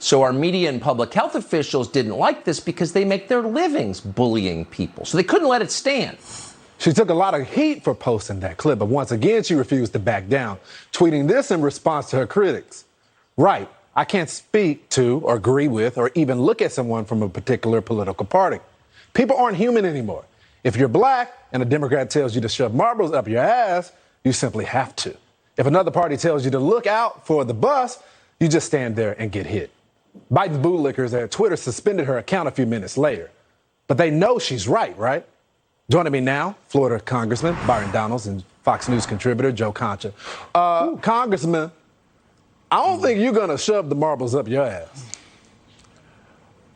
So our media and public health officials didn't like this because they make their livings bullying people. So they couldn't let it stand. She took a lot of heat for posting that clip, but once again, she refused to back down, tweeting this in response to her critics. Right, I can't speak to or agree with or even look at someone from a particular political party. People aren't human anymore. If you're black and a Democrat tells you to shove marbles up your ass, you simply have to. If another party tells you to look out for the bus, you just stand there and get hit. Biden's bootlickers at Twitter suspended her account a few minutes later. But they know she's right? Joining me now, Florida Congressman Byron Donalds and Fox News contributor Joe Concha. Congressman, I don't think you're going to shove the marbles up your ass.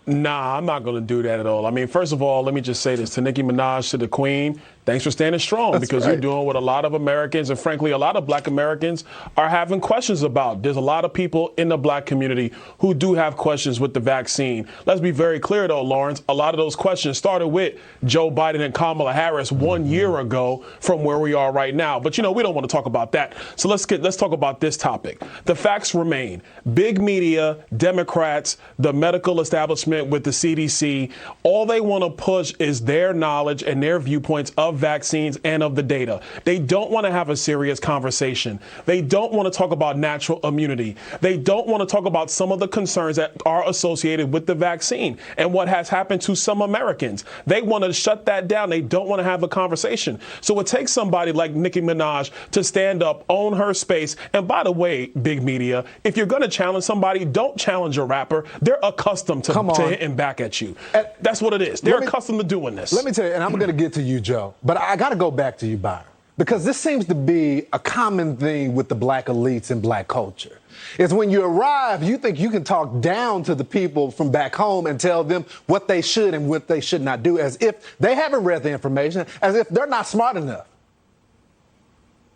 Nah, I'm not going to do that at all. I mean, first of all, let me just say this to Nicki Minaj, to the Queen. Thanks for standing strong. That's because right. You're doing what a lot of Americans and, frankly, a lot of black Americans are having questions about. There's a lot of people in the black community who do have questions with the vaccine. Let's be very clear, though, Lawrence. A lot of those questions started with Joe Biden and Kamala Harris 1 year ago from where we are right now. But, we don't want to talk about that. So let's talk about this topic. The facts remain. Big media, Democrats, the medical establishment with the CDC, all they want to push is their knowledge and their viewpoints of vaccines and of the data. They don't want to have a serious conversation. They don't want to talk about natural immunity. They don't want to talk about some of the concerns that are associated with the vaccine and what has happened to some Americans. They want to shut that down. They don't want to have a conversation. So it takes somebody like Nicki Minaj to stand up, own her space. And by the way, big media, if you're going to challenge somebody, don't challenge a rapper. They're accustomed to hitting back at you. That's what it is. They're accustomed to doing this. Let me tell you, and I'm going to get to you, Joe. But I got to go back to you, Byron, because this seems to be a common thing with the black elites and black culture. Is when you arrive, you think you can talk down to the people from back home and tell them what they should and what they should not do, as if they haven't read the information, as if they're not smart enough.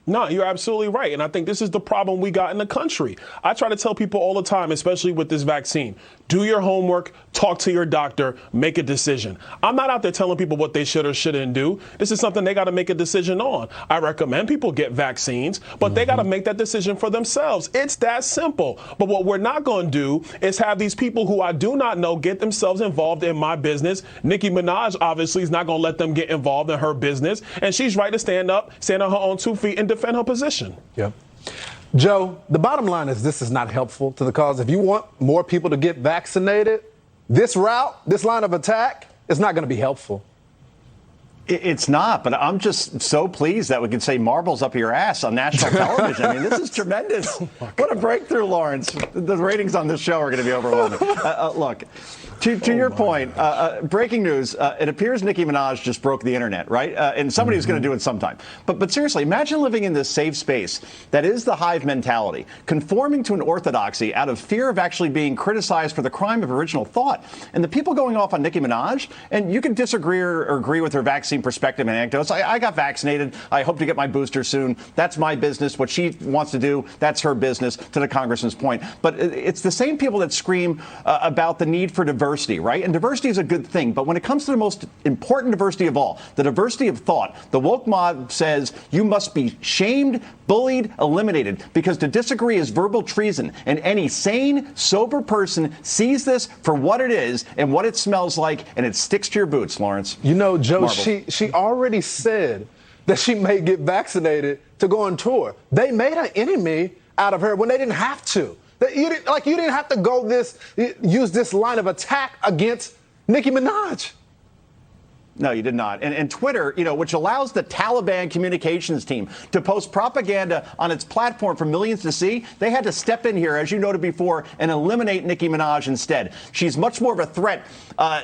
No, you're absolutely right. And I think this is the problem we got in the country. I try to tell people all the time, especially with this vaccine, do your homework, talk to your doctor, make a decision. I'm not out there telling people what they should or shouldn't do. This is something they got to make a decision on. I recommend people get vaccines, but they got to make that decision for themselves. It's that simple. But what we're not going to do is have these people who I do not know get themselves involved in my business. Nicki Minaj obviously is not going to let them get involved in her business. And she's right to stand up, stand on her own 2 feet and defend her position. Yep. Joe, the bottom line is this is not helpful to the cause. If you want more people to get vaccinated, this route, this line of attack is not going to be helpful. It's not, but I'm just so pleased that we can say marbles up your ass on national television. I mean, this is tremendous. What a breakthrough, Lawrence. The ratings on this show are going to be overwhelming. Look, to your point, breaking news, it appears Nicki Minaj just broke the internet, right? And somebody's going to do it sometime. But seriously, imagine living in this safe space that is the hive mentality, conforming to an orthodoxy out of fear of actually being criticized for the crime of original thought. And the people going off on Nicki Minaj, and you can disagree or agree with her vaccine perspective and anecdotes. I got vaccinated. I hope to get my booster soon. That's my business. What she wants to do, that's her business, to the congressman's point. But it's the same people that scream about the need for diversity, right? And diversity is a good thing. But when it comes to the most important diversity of all, the diversity of thought, the woke mob says you must be shamed, bullied, eliminated, because to disagree is verbal treason. And any sane, sober person sees this for what it is and what it smells like, and it sticks to your boots, Lawrence. You know, Joe, she already said that she may get vaccinated to go on tour. They made an enemy out of her when they didn't have to. You didn't have to use this line of attack against Nicki Minaj. No, you did not. And Twitter, which allows the Taliban communications team to post propaganda on its platform for millions to see, they had to step in here, as you noted before, and eliminate Nicki Minaj instead. She's much more of a threat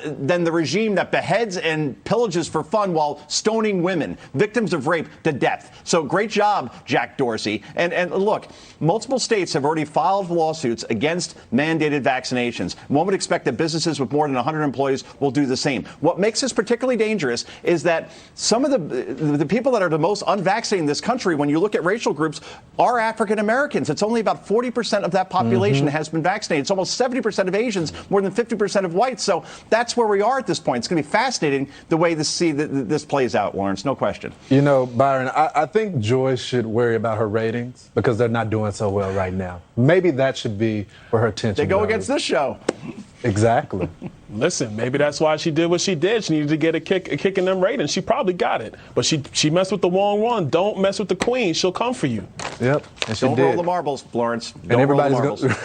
than the regime that beheads and pillages for fun while stoning women, victims of rape, to death. So great job, Jack Dorsey. And look, multiple states have already filed lawsuits against mandated vaccinations. One would expect that businesses with more than 100 employees will do the same. What makes this particularly dangerous is that some of the people that are the most unvaccinated in this country, when you look at racial groups, are African Americans. It's only about 40% of that population has been vaccinated. It's almost 70% of Asians, more than 50% of whites. So that's where we are at this point. It's going to be fascinating the way this plays out, Lawrence, no question. You know, Byron, I think Joy should worry about her ratings because they're not doing so well right now. Maybe that should be where her attention They go goes. against this show. Exactly. Listen, maybe that's why she did what she did. She needed to get a kick in them ratings. She probably got it. But she messed with the wrong one. Don't mess with the queen. She'll come for you. Yep. And she Don't did. roll the marbles, Lawrence. And Don't everybody's roll the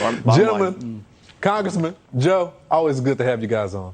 marbles. Gentlemen, Congressman, Joe, always good to have you guys on.